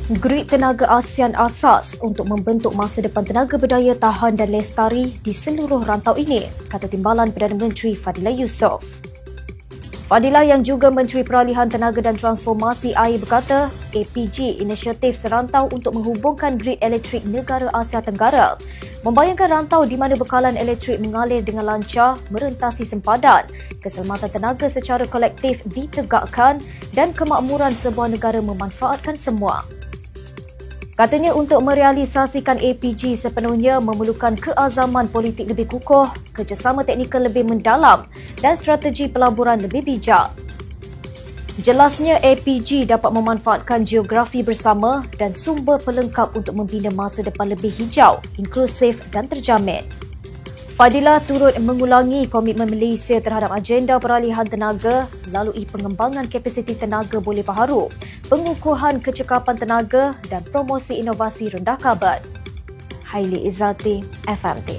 Grid Tenaga ASEAN asas untuk membentuk masa depan tenaga berdaya tahan dan lestari di seluruh rantau ini, kata Timbalan Perdana Menteri Fadila Yusof. Fadila yang juga Menteri Peralihan Tenaga dan Transformasi Air berkata, APG inisiatif serantau untuk menghubungkan grid elektrik negara Asia Tenggara membayangkan rantau di mana bekalan elektrik mengalir dengan lancar, merentasi sempadan, keselamatan tenaga secara kolektif ditegakkan dan kemakmuran sebuah negara memanfaatkan semua. Katanya untuk merealisasikan APG sepenuhnya memerlukan keazaman politik lebih kukuh, kerjasama teknikal lebih mendalam dan strategi pelaburan lebih bijak. Jelasnya APG dapat memanfaatkan geografi bersama dan sumber pelengkap untuk membina masa depan lebih hijau, inklusif dan terjamin. Fadila turut mengulangi komitmen Malaysia terhadap agenda peralihan tenaga melalui pengembangan kapasiti tenaga boleh baharu, pengukuhan kecekapan tenaga dan promosi inovasi rendah karbon. Haili Izzati, FMT.